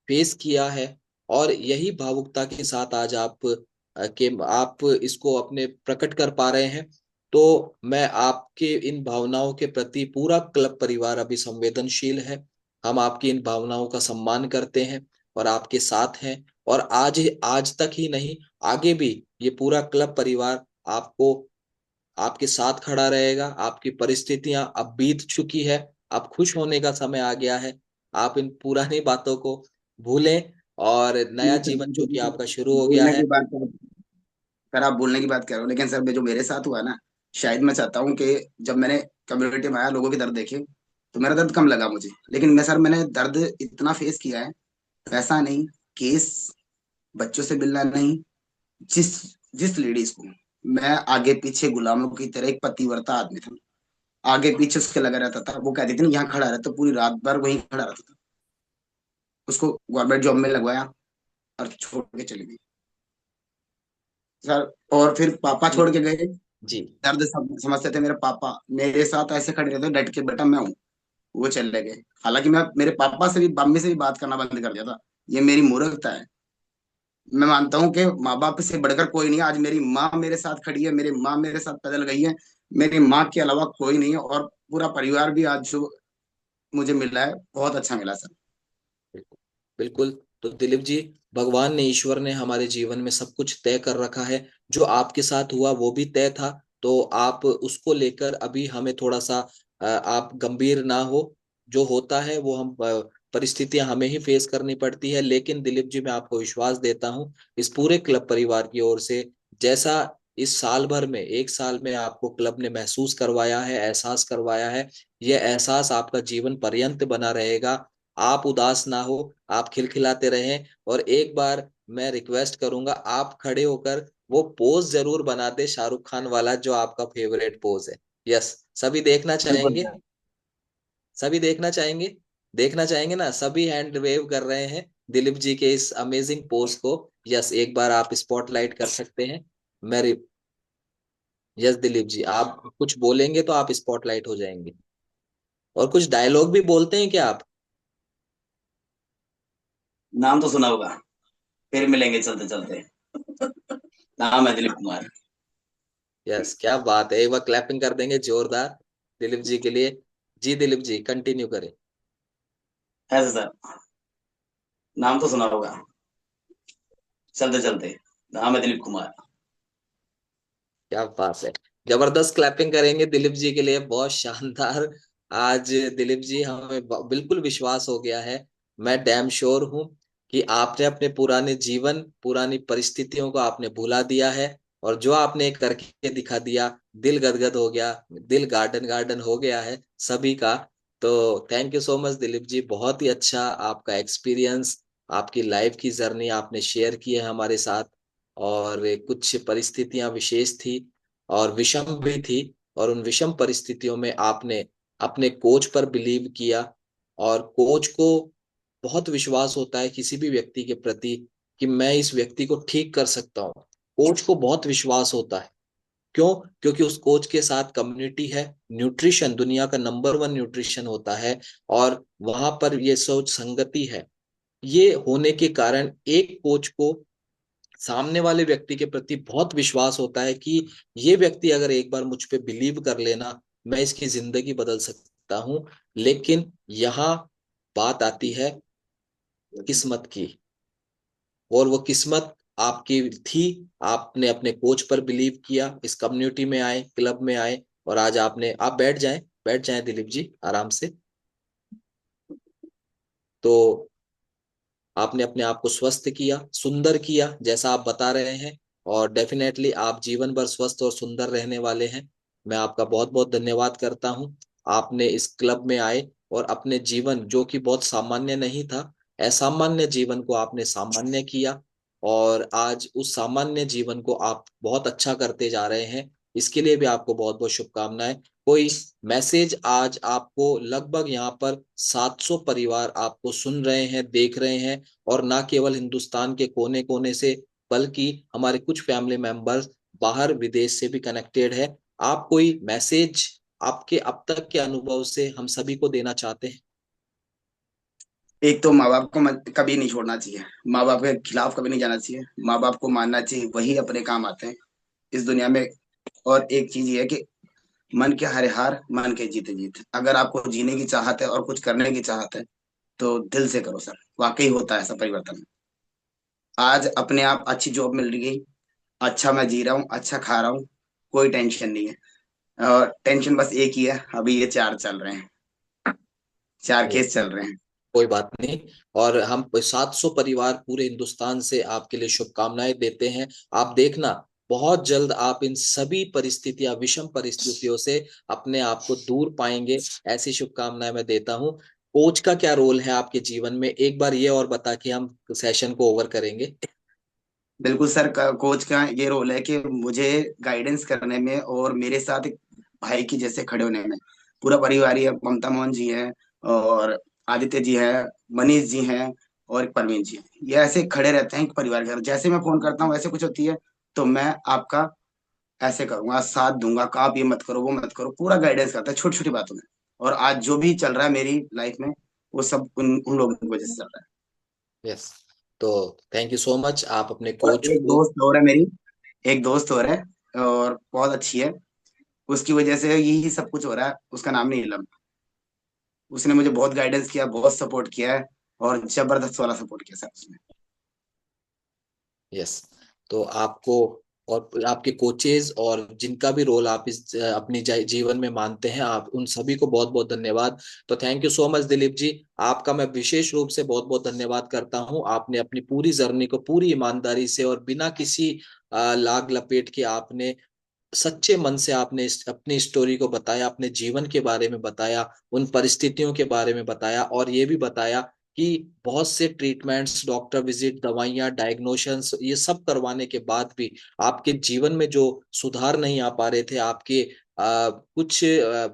फेस किया है। और यही भावुकता के साथ आज आप इसको अपने प्रकट कर पा रहे हैं। तो मैं आपके इन भावनाओं के प्रति, पूरा क्लब परिवार अभी संवेदनशील है। हम आपकी इन भावनाओं का सम्मान करते हैं और आपके साथ हैं। और आज आज तक ही नहीं, आगे भी ये पूरा क्लब परिवार आपको, आपके साथ खड़ा रहेगा। आपकी परिस्थितियां अब बीत चुकी है, अब खुश होने का समय आ गया है। आप इन पुरानी बातों को भूलें, और नया नहीं सर, जीवन जो कि आपका शुरू हो गया बोलने है। की बात सर, आप बोलने की बात कर रहे हो, लेकिन सर जो मेरे साथ हुआ ना, शायद मैं चाहता हूँ कि जब मैंने कम्युनिटी में आया, लोगों के दर्द देखे, तो मेरा दर्द कम लगा मुझे। लेकिन मैंने दर्द इतना फेस किया है, पैसा नहीं, केस, बच्चों से मिलना नहीं। जिस जिस लेडीज को, मैं आगे पीछे गुलामों की तरह, एक पतिव्रता आदमी था, आगे पीछे उसके लगा रहता था। वो कहती थी ना, यहाँ खड़ा रहता, पूरी रात भर वहीं खड़ा रहता था। उसको गवर्नमेंट जॉब में लगवाया, और छोड़ के चली गई सर। और फिर पापा जी। छोड़ के गए। जी। दर्द समझते थे मेरे पापा, मेरे साथ ऐसे खड़े रहते, डट के, बेटा मैं हूँ, वो चले गए। हालांकि मैं मेरे पापा से भी, मम्मी से भी बात करना बंद कर दिया था। ये मेरी मूर्खता है। मैं मानता हूँ कि माँ बाप से बढ़कर कोई नहीं है। आज मेरी माँ मेरे साथ खड़ी है, मेरी माँ मेरे साथ पैदल गई है। मेरी माँ के अलावा कोई नहीं है, और पूरा परिवार भी आज जो मुझे मिला है बहुत अच्छा मिला सर। बिल्कुल। बिल्कुल। तो दिलीप जी, भगवान ने, ईश्वर ने हमारे जीवन में सब कुछ तय कर रखा है। जो आपके साथ हुआ वो भी तय था। तो आप उसको लेकर अभी हमें थोड़ा सा आप गंभीर ना हो। जो होता है वो हम परिस्थितियां हमें ही फेस करनी पड़ती है। लेकिन दिलीप जी, मैं आपको विश्वास देता हूँ इस पूरे क्लब परिवार की ओर से, जैसा इस साल भर में, एक साल में आपको क्लब ने महसूस करवाया है, एहसास करवाया है, यह एहसास आपका जीवन पर्यंत बना रहेगा। आप उदास ना हो, आप खिलखिलाते रहें। और एक बार मैं रिक्वेस्ट करूंगा, आप खड़े होकर वो पोज जरूर बना दे, शाहरुख खान वाला, जो आपका फेवरेट पोज है। यस। सभी देखना बिल्कुल चाहेंगे? सर। सभी देखना चाहेंगे? देखना चाहेंगे ना? सभी हैंड वेव कर रहे हैं दिलीप जी के इस अमेजिंग पोज को। यस, एक बार आप स्पॉटलाइट कर सकते हैं। मैं यस दिलीप जी, आप कुछ बोलेंगे तो आप स्पॉटलाइट हो जाएंगे। और कुछ डायलॉग भी बोलते हैं क्या आप? नाम तो सुना होगा, फिर मिलेंगे चलते चलते। नाम है दिलीप कुमार। यस, क्या बात है, एक बार क्लैपिंग कर देंगे जोरदार दिलीप जी के लिए। जी दिलीप जी, कंटिन्यू करें। ऐसे सर, नाम तो सुना होगा, चलते चलते। नाम है दिलीप कुमार। क्या बात है, जबरदस्त क्लैपिंग करेंगे दिलीप जी के लिए, बहुत शानदार। आज दिलीप जी, हमें बिल्कुल विश्वास हो गया है, मैं डैम श्योर हूं कि आपने अपने पुराने जीवन, पुरानी परिस्थितियों को आपने भुला दिया है। और जो आपने करके दिखा दिया, दिल गदगद हो गया, दिल गार्डन गार्डन हो गया है सभी का। तो thank you so much Dilip ji, बहुत ही अच्छा आपका एक्सपीरियंस, आपकी लाइफ की जर्नी आपने शेयर की है हमारे साथ। और कुछ परिस्थितियां विशेष थी और विषम भी थी। और उन विषम परिस्थितियों में आपने अपने कोच पर बिलीव किया। और कोच को बहुत विश्वास होता है किसी भी व्यक्ति के प्रति कि मैं इस व्यक्ति को ठीक कर सकता हूँ। कोच को बहुत विश्वास होता है। क्यों? क्योंकि उस कोच के साथ कम्युनिटी है। न्यूट्रिशन दुनिया का नंबर वन न्यूट्रिशन होता है। और वहां पर ये सोच संगति है। ये होने के कारण एक कोच को सामने वाले व्यक्ति के प्रति बहुत विश्वास होता है कि ये व्यक्ति अगर एक बार मुझ पे बिलीव कर लेना, मैं इसकी जिंदगी बदल सकता हूँ। लेकिन यहाँ बात आती है किस्मत की। और वो किस्मत आपकी थी। आपने अपने कोच पर बिलीव किया, इस कम्युनिटी में आए, क्लब में आए। और आज आपने, आप बैठ जाएं, बैठ जाएं दिलीप जी आराम से। तो आपने अपने आप को स्वस्थ किया, सुंदर किया, जैसा आप बता रहे हैं। और डेफिनेटली आप जीवन भर स्वस्थ और सुंदर रहने वाले हैं। मैं आपका बहुत बहुत धन्यवाद करता हूं। आपने इस क्लब में आए और अपने जीवन, जो कि बहुत सामान्य नहीं था, असामान्य जीवन को आपने सामान्य किया। और आज उस सामान्य जीवन को आप बहुत अच्छा करते जा रहे हैं। इसके लिए भी आपको बहुत बहुत शुभकामनाएं। कोई मैसेज, आज आपको लगभग यहाँ पर 700 परिवार आपको सुन रहे हैं, देख रहे हैं। और ना केवल हिंदुस्तान के कोने कोने से, बल्कि हमारे कुछ फैमिली मेंबर्स बाहर विदेश से भी कनेक्टेड है। आप कोई मैसेज आपके अब तक के अनुभव से हम सभी को देना चाहते हैं? एक तो माँ बाप को कभी नहीं छोड़ना चाहिए। माँ बाप के खिलाफ कभी नहीं जाना चाहिए। माँ बाप को मानना चाहिए, वही अपने काम आते हैं इस दुनिया में। और एक चीज ये है कि मन के हारे हार, मन के जीते जीत। अगर आपको जीने की चाहत है और कुछ करने की चाहत है, तो दिल से करो सर, वाकई होता है ऐसा परिवर्तन। आज अपने आप अच्छी जॉब मिल रही गई, अच्छा मैं जी रहा हूँ, अच्छा खा रहा हूँ, कोई टेंशन नहीं है। और टेंशन बस एक ही है, अभी ये चार चल रहे हैं, चार नहीं, केस चल रहे हैं। कोई बात नहीं। और हम 700 परिवार पूरे हिंदुस्तान से आपके लिए शुभकामनाएं देते हैं। आप देखना, बहुत जल्द आप इन सभी परिस्थितियां, विषम परिस्थितियों से अपने आप को दूर पाएंगे। ऐसी शुभकामनाएं मैं देता हूं। कोच का क्या रोल है आपके जीवन में, एक बार ये और बता के हम सेशन को ओवर करेंगे। बिल्कुल सर, कोच का ये रोल है कि मुझे गाइडेंस करने में और मेरे साथ एक भाई की जैसे खड़े होने में। पूरा परिवार ही है, ममता मोहन जी है, और आदित्य जी है, मनीष जी हैं, और एक परवीन जी हैं। ये ऐसे खड़े रहते हैं कि परिवार के घर जैसे मैं फोन करता हूँ वैसे कुछ होती है, तो मैं आपका ऐसे करूंगा, साथ दूंगा, आप ये मत करो वो मत करो, पूरा गाइडेंस करता है छोटी छोटी बातों में। और आज जो भी चल रहा है मेरी लाइफ में, वो सब उन उन लोगों की वजह से चल रहा है। यस। तो थैंक यू सो मच, आप अपने और कोच एक को। दोस्त और है मेरी, एक दोस्त और है, और बहुत अच्छी है। उसकी वजह से यही सब कुछ हो रहा है। उसका नाम नहीं नीलम। उसने मुझे बहुत गाइडेंस किया, बहुत सपोर्ट किया है, और जबरदस्त वाला सपोर्ट किया सर उसने। यस। तो आपको और आपके कोचेज और जिनका भी रोल आप इस अपनी जीवन में मानते हैं, आप उन सभी को बहुत बहुत धन्यवाद। तो thank you so much Dilip ji, आपका मैं विशेष रूप से बहुत बहुत धन्यवाद करता हूं। आपने अपनी पूरी जर्नी को पूरी ईमानदारी से और बिना किसी लाग लपेट के, आपने सच्चे मन से आपने अपनी स्टोरी को बताया, अपने जीवन के बारे में बताया, उन परिस्थितियों के बारे में बताया, और ये भी बताया कि बहुत से ट्रीटमेंट्स, डॉक्टर विजिट, दवाइयां, डायग्नोशंस, ये सब करवाने के बाद भी आपके जीवन में जो सुधार नहीं आ पा रहे थे, आपके कुछ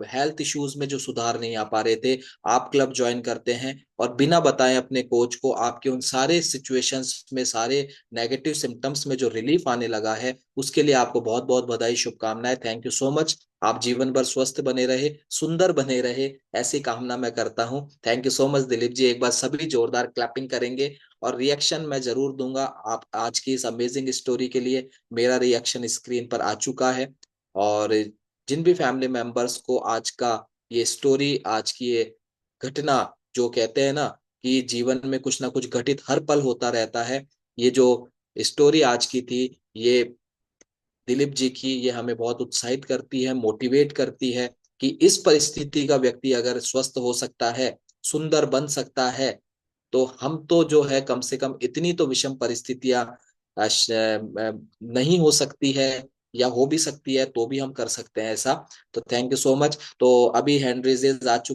हेल्थ इश्यूज में जो सुधार नहीं आ पा रहे थे, आप क्लब ज्वाइन करते हैं और बिना बताए अपने कोच को आपके उन सारे सिचुएशंस में, सारे नेगेटिव सिम्टम्स में जो रिलीफ आने लगा है, उसके लिए आपको बहुत बहुत बधाई, शुभकामनाएं। Thank you so much. आप जीवन भर स्वस्थ बने रहे, सुंदर बने रहे, ऐसी कामना मैं करता हूं। Thank you so much Dilip ji, एक बार सभी जोरदार क्लैपिंग करेंगे और रिएक्शन मैं जरूर दूंगा आप आज की इस अमेजिंग स्टोरी के लिए। मेरा रिएक्शन स्क्रीन पर आ चुका है। और जिन भी फैमिली मेंबर्स को आज का ये स्टोरी, आज की ये घटना, जो कहते हैं ना कि जीवन में कुछ ना कुछ घटित हर पल होता रहता है, ये जो स्टोरी आज की थी, ये दिलीप जी की, ये हमें बहुत उत्साहित करती है, मोटिवेट करती है कि इस परिस्थिति का व्यक्ति अगर स्वस्थ हो सकता है, सुंदर बन सकता है, तो हम तो जो है कम से कम इतनी तो विषम परिस्थितियां नहीं हो सकती है, या हो भी सकती है तो भी हम कर सकते हैं ऐसा। तो थैंक यू सो मच। तो अभी हैंड रेजेस आ चुके